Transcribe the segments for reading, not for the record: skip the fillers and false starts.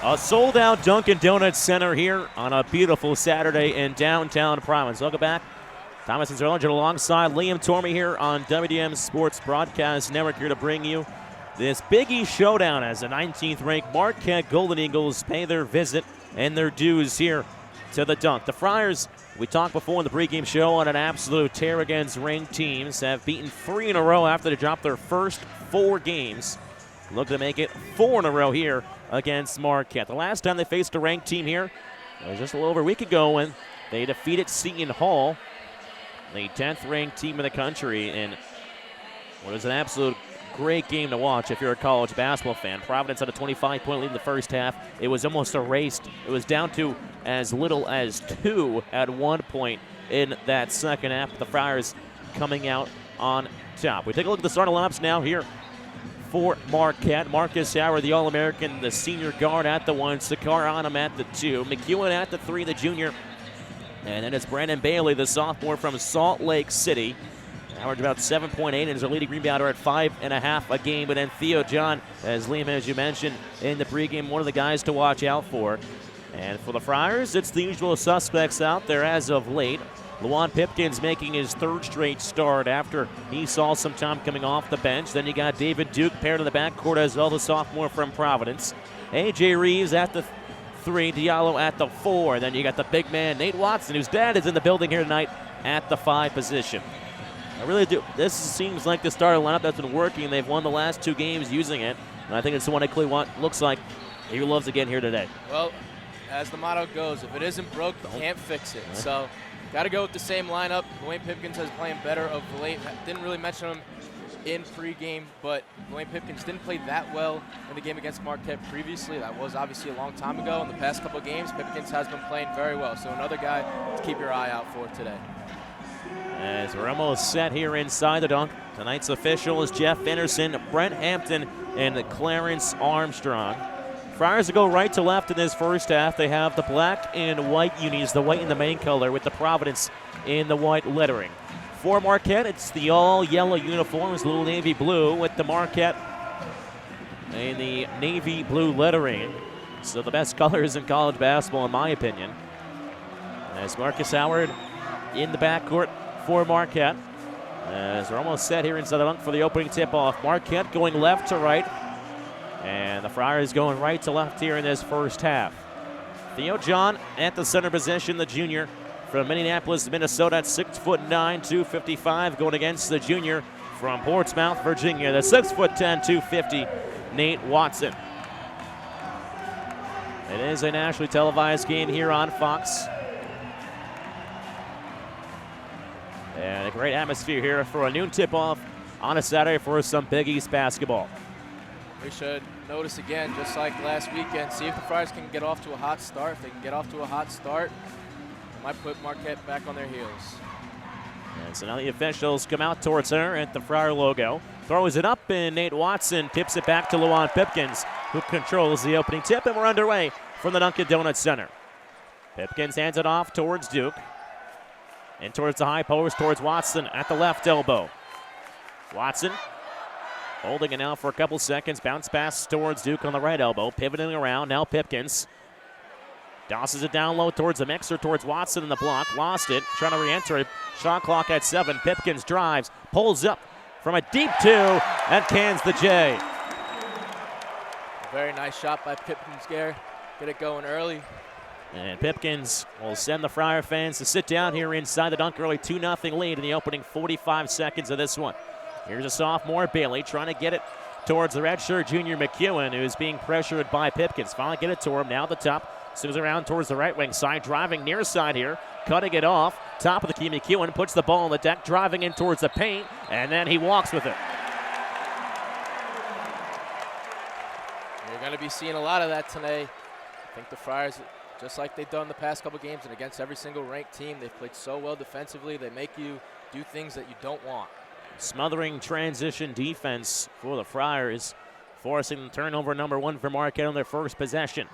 A sold-out Dunkin' Donuts Center here on a beautiful Saturday in downtown Providence. Welcome back. Thomas Zinzarella alongside Liam Tormey here on WDM Sports Broadcast Network, here to bring you this Big East showdown as the 19th-ranked Marquette Golden Eagles pay their visit and their dues here to the Dunk. The Friars, we talked before in the pregame show, on an absolute tear against ranked teams, have beaten 3 in a row after they dropped their first 4 games. Looking to make it 4 in a row here against Marquette. The last time they faced a ranked team here was just a little over a week ago when they defeated Seton Hall, the 10th ranked team in the country, and it was an absolute great game to watch if you're a college basketball fan. Providence had a 25-point lead in the first half. It was almost erased. It was down to as little as 2 at one point in that second half. The Friars coming out on top. We take a look at the starting lineups now here for Marquette. Marcus Howard, the All-American, the senior guard at the 1. Sakar Anam at the 2. McEwen at the 3, the junior. And then it's Brandon Bailey, the sophomore from Salt Lake City. Averaged about 7.8 and is our leading rebounder at 5.5 a game. But then Theo John, as Liam, as you mentioned in the pregame, one of the guys to watch out for. And for the Friars, it's the usual suspects out there as of late. Luwan Pipkins making his 3rd straight start after he saw some time coming off the bench. Then you got David Duke paired in the backcourt as well, the sophomore from Providence. A.J. Reeves at the 3, Diallo at the 4. Then you got the big man, Nate Watson, whose dad is in the building here tonight at the 5 position. I really do. This seems like the starting lineup that's been working. They've won the last 2 games using it, and I think it's the one that clearly looks like he loves again here today. Well, as the motto goes, if it isn't broke, you can't fix it. So, got to go with the same lineup. Dwayne Pipkins has playing better of late. Didn't really mention him in pregame, but Dwayne Pipkins didn't play that well in the game against Marquette previously. That was obviously a long time ago. In the past couple of games, Pipkins has been playing very well. So another guy to keep your eye out for today. As we're almost set here inside the Dunk, tonight's official is Jeff Anderson, Brent Hampton, and Clarence Armstrong. Friars will go right to left in this first half. They have the black and white unis, the white in the main color with the Providence in the white lettering. For Marquette, it's the all-yellow uniforms, little navy blue with the Marquette and the navy blue lettering. So the best colors in college basketball, in my opinion. As Marcus Howard in the backcourt for Marquette. As we're almost set here inside the Dunk for the opening tip-off. Marquette going left to right. And the Friars going right to left here in this first half. Theo John at the center position, the junior from Minneapolis, Minnesota at 6'9", 255, going against the junior from Portsmouth, Virginia, the 6'10", 250, Nate Watson. It is a nationally televised game here on Fox. And a great atmosphere here for a noon tip-off on a Saturday for some Big East basketball. We should notice again, just like last weekend, see if the Friars can get off to a hot start. If they can get off to a hot start, it might put Marquette back on their heels. And so now the officials come out towards her at the Friar logo. Throws it up, and Nate Watson tips it back to Luwan Pipkins, who controls the opening tip, and we're underway from the Dunkin' Donuts Center. Pipkins hands it off towards Duke. And towards the high post, towards Watson at the left elbow. Watson holding it now for a couple seconds. Bounce pass towards Duke on the right elbow. Pivoting around, now Pipkins. Tosses it down low towards the mixer, towards Watson in the block. Lost it, trying to re-enter it. Shot clock at 7. Pipkins drives, pulls up from a deep 2, and cans the J. A very nice shot by Pipkins there. Get it going early. And Pipkins will send the Friar fans to sit down here inside the Dunk, early 2-0 lead in the opening 45 seconds of this one. Here's a sophomore, Bailey, trying to get it towards the redshirt junior McEwen, who's being pressured by Pipkins. Finally get it to him, now the top. Swings around towards the right wing side, driving near side here, cutting it off. Top of the key, McEwen puts the ball on the deck, driving in towards the paint, and then he walks with it. You're going to be seeing a lot of that today. I think the Friars, just like they've done the past couple games and against every single ranked team, they've played so well defensively, they make you do things that you don't want. Smothering transition defense for the Friars, forcing turnover number 1 for Marquette on their first possession.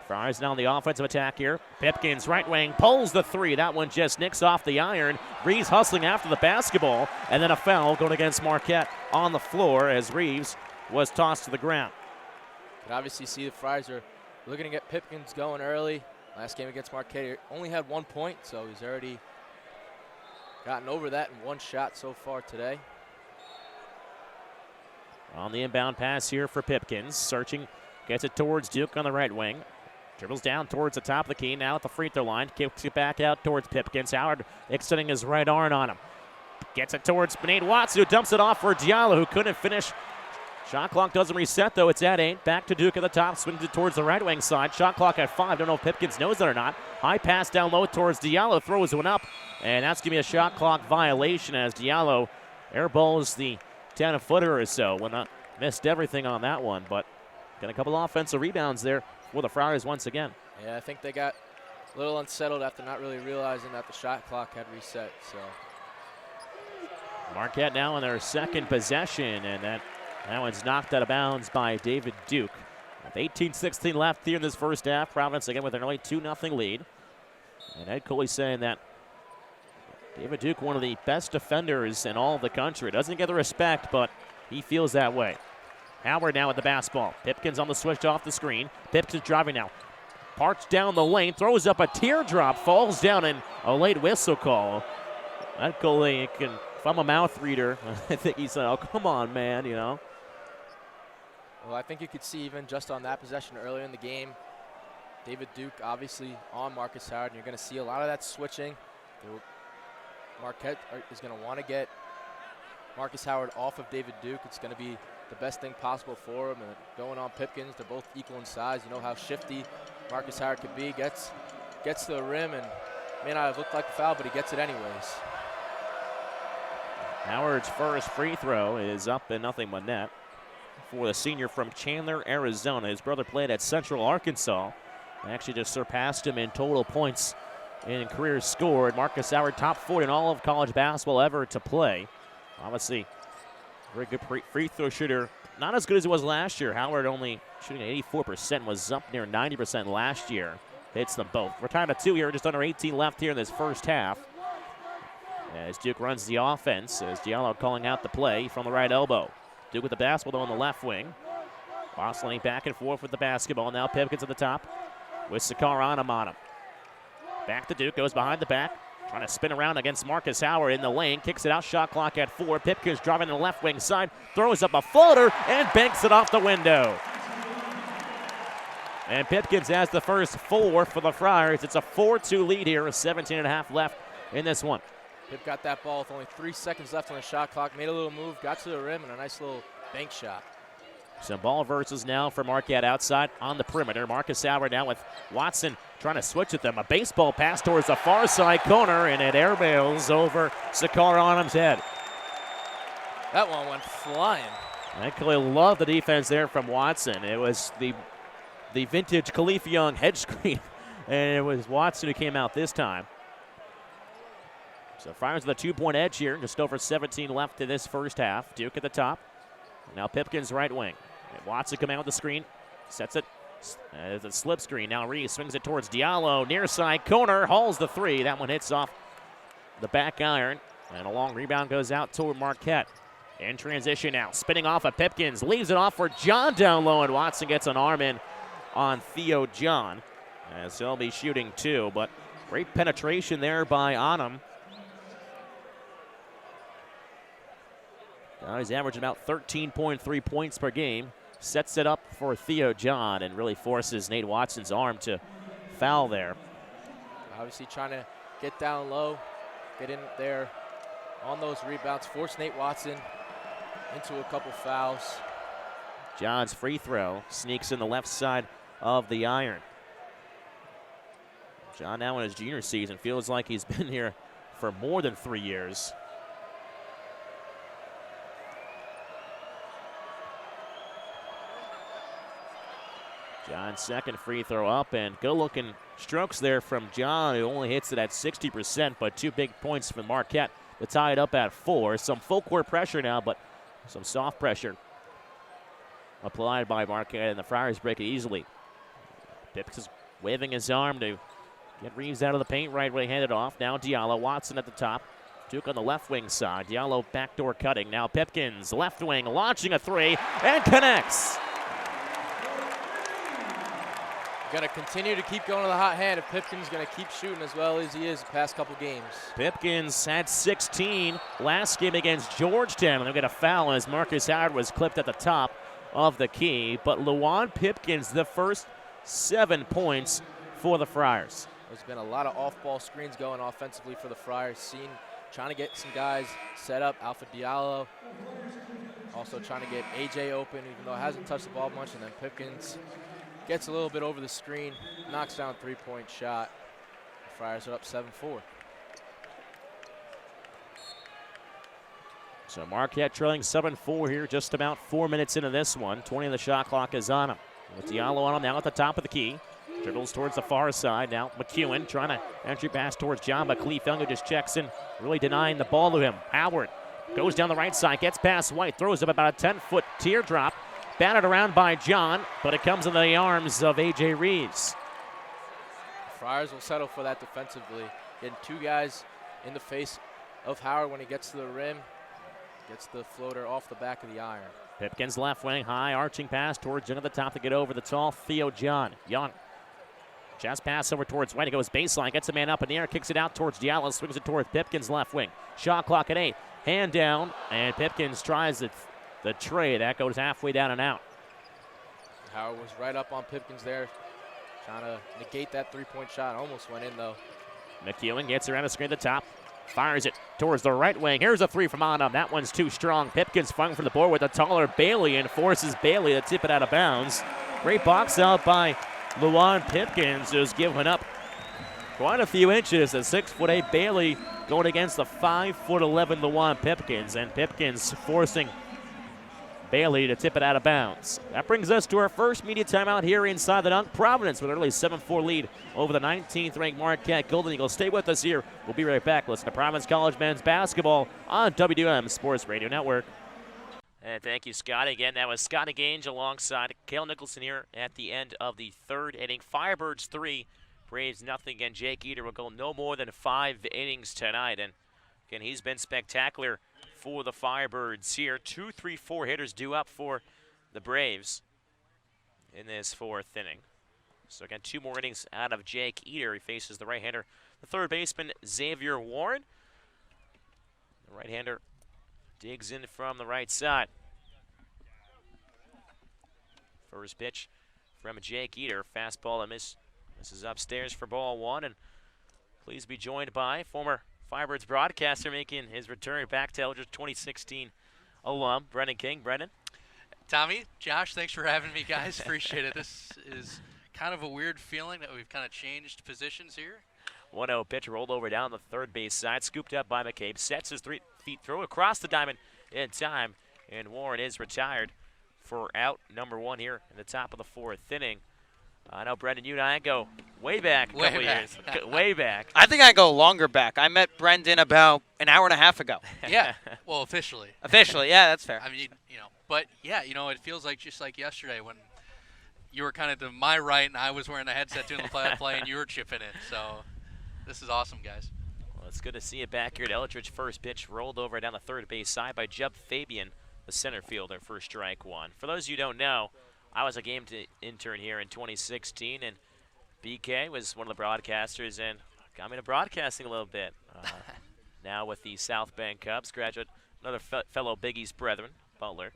Friars now on the offensive attack here. Pipkins right wing pulls the 3. That one just nicks off the iron. Reeves hustling after the basketball, and then a foul going against Marquette on the floor as Reeves was tossed to the ground. You can obviously see the Friars are looking to get Pipkins going early. Last game against Marquette, he only had 1 point, so he's already gotten over that in 1 shot so far today. On the inbound pass here for Pipkins, searching, gets it towards Duke on the right wing. Dribbles down towards the top of the key, now at the free throw line, kicks it back out towards Pipkins. Howard extending his right arm on him. Gets it towards Nate Watson, who dumps it off for Diallo, who couldn't finish. Shot clock doesn't reset, though. It's at 8. Back to Duke at the top, swings it towards the right wing side. Shot clock at 5. Don't know if Pipkins knows that or not. High pass down low towards Diallo, throws one up, and that's going to be a shot clock violation as Diallo airballs the 10-footer or so. Missed everything on that one, but got a couple offensive rebounds there for the Friars once again. Yeah, I think they got a little unsettled after not really realizing that the shot clock had reset. So Marquette now in their second possession, and that one's knocked out of bounds by David Duke. With 18-16 left here in this first half, Providence again with an early 2-0 lead. And Ed Coley saying that David Duke, one of the best defenders in all of the country. Doesn't get the respect, but he feels that way. Howard now with the basketball. Pipkins on the switch off the screen. Pipkins driving now. Parks down the lane, throws up a teardrop, falls down, and a late whistle call. Ed Coley can, if I'm a mouth reader, I think he said, oh, come on, man, you know. Well, I think you could see even just on that possession earlier in the game, David Duke obviously on Marcus Howard, and you're going to see a lot of that switching. Marquette is going to want to get Marcus Howard off of David Duke. It's going to be the best thing possible for him. And going on Pipkins, they're both equal in size. You know how shifty Marcus Howard could be. Gets to the rim and may not have looked like a foul, but he gets it anyways. Howard's first free throw is up and nothing but net for the senior from Chandler, Arizona. His brother played at Central Arkansas. Actually just surpassed him in total points in career scored. Marcus Howard, top 40 in all of college basketball ever to play. Obviously, very good free throw shooter. Not as good as it was last year. Howard only shooting at 84%, was up near 90% last year. Hits them both. We're tied at 2 here, just under 18 left here in this first half. As Duke runs the offense, as Diallo calling out the play from the right elbow. Duke with the basketball on the left wing. Oscillating back and forth with the basketball. Now Pipkins at the top with Sakar on him. Back to Duke, goes behind the back. Trying to spin around against Marcus Howard in the lane. Kicks it out, shot clock at 4. Pipkins driving to the left wing side. Throws up a floater and banks it off the window. And Pipkins has the first 4 for the Friars. It's a 4-2 lead here, 17.5 left in this one. Pip got that ball with only 3 seconds left on the shot clock. Made a little move, got to the rim, and a nice little bank shot. Some ball versus now for Marquette outside on the perimeter. Marcus Howard now with Watson trying to switch with them. A baseball pass towards the far side corner, and it airmails over Sakar Onum's head. That one went flying. I actually love the defense there from Watson. It was the vintage Khalif Young hedge screen, and it was Watson who came out this time. So Friars with a 2-point edge here, just over 17 left in this first half. Duke at the top. Now Pipkins right wing. Watson coming out with the screen. Sets it as a slip screen. Now Reese swings it towards Diallo. Near side corner. Hauls the 3. That one hits off the back iron. And a long rebound goes out toward Marquette. In transition now. Spinning off of Pipkins. Leaves it off for John down low. And Watson gets an arm in on Theo John. As he'll be shooting 2. But great penetration there by Onum. Now he's averaging about 13.3 points per game. Sets it up for Theo John and really forces Nate Watson's arm to foul there. Obviously trying to get down low, get in there on those rebounds, force Nate Watson into a couple fouls. John's free throw sneaks in the left side of the iron. John now in his junior season feels like he's been here for more than 3 years. John's second free throw up, and good-looking strokes there from John, who only hits it at 60%, but 2 big points from Marquette to tie it up at 4. Some full court pressure now, but some soft pressure applied by Marquette, and the Friars break it easily. Pips is waving his arm to get Reeves out of the paint, right way handed off. Now Diallo, Watson at the top. Duke on the left wing side. Diallo backdoor cutting. Now Pipkins, left wing, launching a 3, and connects. going to continue to keep going to the hot hand if Pipkin's going to keep shooting as well as he is the past couple games. Pipkins had 16 last game against Georgetown. They'll get a foul as Marcus Howard was clipped at the top of the key. But Luwan Pipkins, the first 7 points for the Friars. There's been a lot of off-ball screens going offensively for the Friars. Trying to get some guys set up. Alpha Diallo also trying to get AJ open, even though it hasn't touched the ball much. And then Pipkins gets a little bit over the screen, knocks down a three-point shot. The Friars are up 7-4. So Marquette trailing 7-4 here, just about 4 minutes into this one. 20 of the shot clock is on him. With Diallo on him now at the top of the key. Dribbles towards the far side. Now McEwen trying to entry pass towards John, but Khalif Young just checks in, really denying the ball to him. Howard goes down the right side, gets past White, throws up about a 10-foot teardrop. Batted around by John, but it comes into the arms of A.J. Reeves. The Friars will settle for that defensively. Getting 2 guys in the face of Howard when he gets to the rim. Gets the floater off the back of the iron. Pipkins left wing, high arching pass towards Young at the top to get over the tall Theo John. Young. Just pass over towards White. He goes baseline, gets a man up in the air, kicks it out towards Diallo, swings it towards Pipkins left wing. Shot clock at 8. Hand down, and Pipkins tries the tray. That goes halfway down and out. Howard was right up on Pipkins there, trying to negate that three-point shot. Almost went in, though. McEwen gets around the screen at the top. Fires it towards the right wing. Here's a 3 from Onum. That one's too strong. Pipkins flung for the board with a taller Bailey and forces Bailey to tip it out of bounds. Great box out by Luwan Pipkins, who's given up quite a few inches. A 6'8" Bailey going against the 5'11" Luwan Pipkins, and Pipkins forcing Bailey to tip it out of bounds. That brings us to our first media timeout here inside the dunk. Providence with an early 7-4 lead over the 19th ranked Marquette Golden Eagles. Stay with us here. We'll be right back. Listen to Providence College men's basketball on WM Sports Radio Network. And thank you, Scotty. Again, that was Scotty Gange alongside Cale Nicholson here at the end of the third inning. Firebirds 3, Braves nothing. Again, Jake Eater will go no more than 5 innings tonight. And again, he's been spectacular for the Firebirds here. 2, 3, 4 hitters due up for the Braves in this 4th inning. So again, 2 more innings out of Jake Eater. He faces the right-hander, the third baseman, Xavier Warren. The right-hander digs in from the right side. First pitch from Jake Eater. Fastball and misses upstairs for ball 1. And please be joined by former Firebirds broadcaster making his return back to Eldridge 2016 alum, Brendan King. Brendan? Tommy, Josh, thanks for having me, guys. Appreciate it. This is kind of a weird feeling that we've kind of changed positions here. 1-0 pitch rolled over down the third base side, scooped up by McCabe, sets his 3-feet throw across the diamond in time, and Warren is retired for out number 1 here in the top of the 4th inning. I know, Brendan, you and I go way back a couple years. Way back. I think I go longer back. I met Brendan about an hour and a half ago. Yeah, well, officially. Officially, yeah, that's fair. I mean, but yeah, it feels like just like yesterday when you were kind of to my right and I was wearing the headset doing the play and you were chipping in. So this is awesome, guys. Well, it's good to see you back here at Eldridge. First pitch rolled over down the third base side by Jeb Fabian, the center fielder, for strike 1. For those of you who don't know, I was a game intern here in 2016, and BK was one of the broadcasters and got me to broadcasting a little bit. Now with the South Bend Cubs, graduate, another fellow Big East brethren, Butler.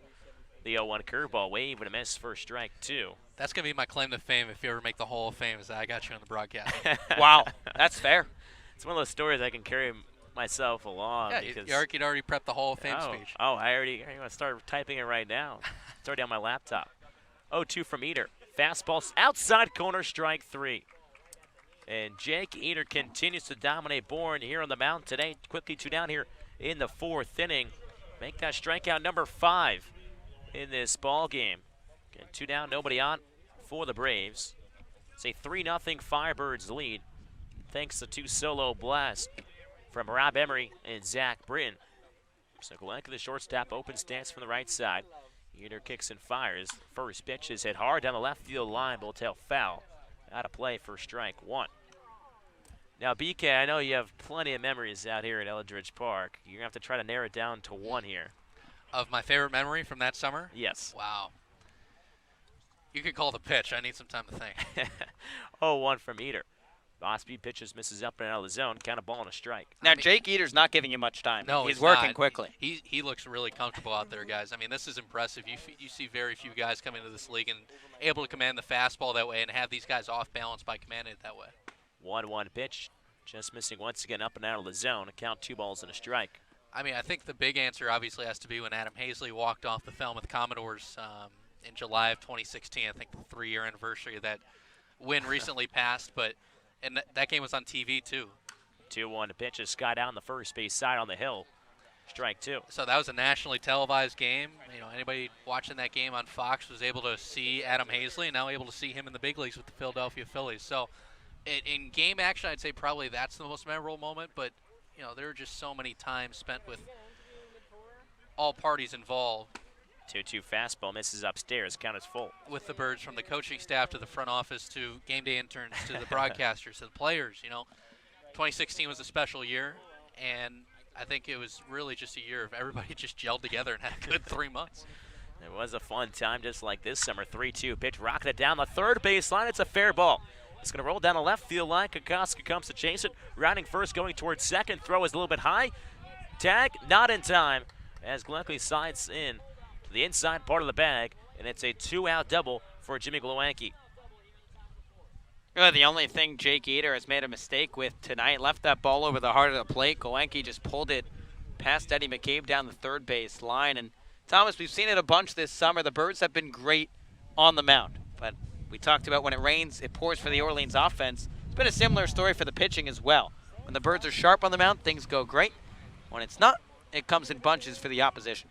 The 0-1 curveball, wave and a miss for strike 2. That's going to be my claim to fame if you ever make the Hall of Fame, is that I got you on the broadcast. Wow, that's fair. It's one of those stories I can carry myself along. Yeah, because you already prepped the Hall of Fame speech. Oh, I want to start typing it right now. It's already on my laptop. 0-2 from Eater. Fastball outside corner, strike 3. And Jake Eater continues to dominate Bourne here on the mound today. Quickly 2 down here in the 4th inning. Make that strikeout number 5 in this ball game. Again, 2 down, nobody on for the Braves. It's a 3-0 Firebirds lead, thanks to 2 solo blasts from Rob Emery and Zach Britton. So Golenka, the shortstop, open stance from the right side. Eater kicks and fires. First pitch is hit hard down the left field line, but will tail foul. Out of play for strike 1. Now, BK, I know you have plenty of memories out here at Eldridge Park. You're going to have to try to narrow it down to 1 here. Of my favorite memory from that summer? Yes. Wow. You can call the pitch. I need some time to think. 0-1 from Eater. Off-speed pitches, misses up and out of the zone. Count a ball and a strike. Now, Jake Eater's not giving you much time. No, he's working not. quickly. He looks really comfortable out there, guys. I mean, this is impressive. You see very few guys come into this league and able to command the fastball that way and have these guys off balance by commanding it that way. 1-1 pitch, just missing once again up and out of the zone. Count 2 balls and a strike. I mean, I think the big answer obviously has to be when Adam Hazley walked off the Falmouth Commodores in July of 2016. I think the 3-year anniversary of that win recently passed, and that game was on TV too. 2-1 pitch, a sky down the first base side on the hill. Strike 2. So that was a nationally televised game. You know, anybody watching that game on Fox was able to see Adam Hazley, and now able to see him in the big leagues with the Philadelphia Phillies. So in game action, I'd say probably that's the most memorable moment, but you know, there are just so many times spent with all parties involved. 2-2 fastball misses upstairs. Count is full. With the Birds, from the coaching staff to the front office to game day interns to the broadcasters to the players, you know. 2016 was a special year, and I think it was really just a year of everybody just gelled together and had a good 3 months. It was a fun time just like this summer. 3-2 pitch, rocking it down the third baseline. It's a fair ball. It's going to roll down the left field line. Kokoska comes to chase it. Rounding first, going towards second. Throw is a little bit high. Tag, not in time, as Glenkley slides in to the inside part of the bag, and it's a 2-out double for Jimmy Gluanke. The only thing Jake Eater has made a mistake with tonight, left that ball over the heart of the plate. Gluanke just pulled it past Eddie McCabe down the third base line. And Thomas, we've seen it a bunch this summer. The Birds have been great on the mound, but we talked about when it rains, it pours for the Orleans offense. It's been a similar story for the pitching as well. When the Birds are sharp on the mound, things go great. When it's not, it comes in bunches for the opposition.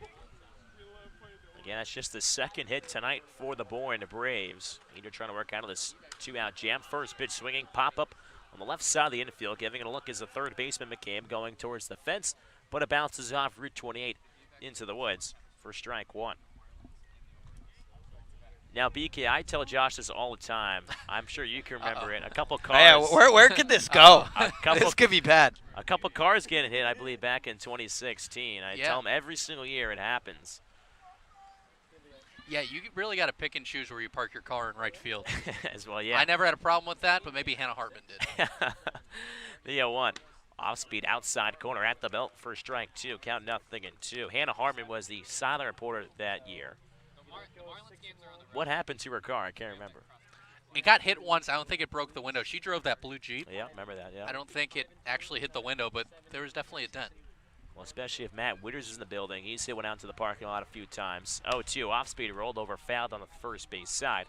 Again, that's just the second hit tonight for the Bourne Braves. Eater trying to work out of this 2-out jam. First pitch swinging, pop-up on the left side of the infield. Giving it a look as the third baseman McCabe going towards the fence, but it bounces off Route 28 into the woods for strike 1. Now, BK, I tell Josh this all the time. I'm sure you can remember it. A couple cars. Yeah, where could this go? This could be bad. A couple cars getting hit, I believe, back in 2016. I Yeah. tell him every single year it happens. Yeah, you really got to pick and choose where you park your car in right field. As well, yeah. I never had a problem with that, but maybe Hannah Hartman did. The 0-1. Off-speed outside corner at the belt for strike 2. Count 0-2. Hannah Hartman was the silent reporter that year. What happened to her car? I can't remember. It got hit once. I don't think it broke the window. She drove that blue Jeep. Yeah, remember that, yeah. I don't think it actually hit the window, but there was definitely a dent. Well, especially if Matt Witters is in the building. He's hit one out to the parking lot a few times. 0-2. Off-speed rolled over, fouled on the first base side.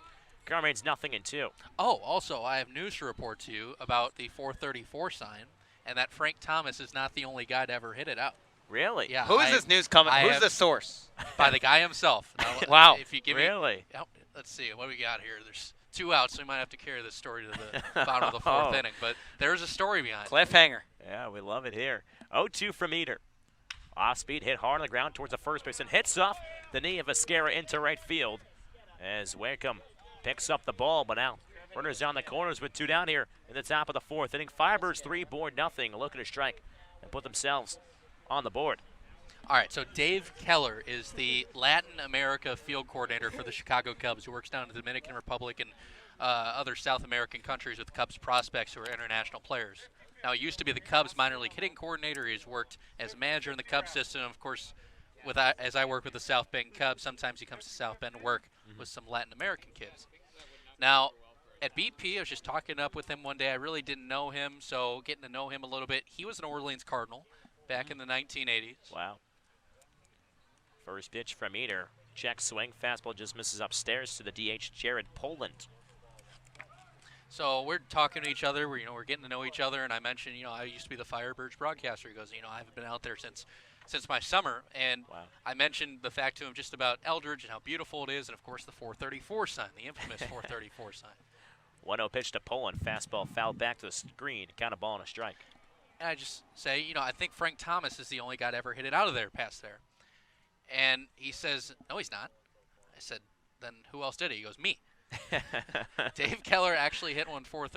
Car remains 0-2. Oh, also, I have news to report to you about the 434 sign, and that Frank Thomas is not the only guy to ever hit it out. Really? Yeah. Who's this news coming? Who's the source? By the guy himself. Now, Wow. If you give Really? Me, let's see. What do we got here? There's 2 outs, so we might have to carry this story to the bottom of the 4th inning. But there's a story behind it. Cliffhanger. Yeah, we love it here. 0-2 from Eater. Off-speed, hit hard on the ground towards the first base and hits off the knee of Viscara into right field as Wakeham picks up the ball, but now runners down the corners with 2 down here in the top of the 4th inning. Firebirds 3, Bourne 0. Looking to strike and put themselves on the board. All right, so Dave Keller is the Latin America field coordinator for the Chicago Cubs, who works down in the Dominican Republic and other South American countries with Cubs prospects who are international players. Now, he used to be the Cubs minor league hitting coordinator. He's worked as manager in the Cubs system. Of course, as I work with the South Bend Cubs, sometimes he comes to South Bend to work with some Latin American kids. Now, at BP, I was just talking up with him one day. I really didn't know him, so getting to know him a little bit. He was an Orleans Cardinal back in the 1980s. Wow. First pitch from Eater. Check swing. Fastball just misses upstairs to the DH, Jared Poland. So we're talking to each other. We're getting to know each other, and I mentioned, I used to be the Firebirds broadcaster. He goes, I haven't been out there since my summer, and wow. I mentioned the fact to him just about Eldridge and how beautiful it is, and of course the 434 sign, the infamous 434 sign. 1-0 pitch to Poland. Fastball fouled back to the screen. Count a ball and a strike. And I just say, I think Frank Thomas is the only guy to ever hit it out of there, past there. And he says, no, he's not. I said, then who else did it? He goes, me. Dave Keller actually hit one 430.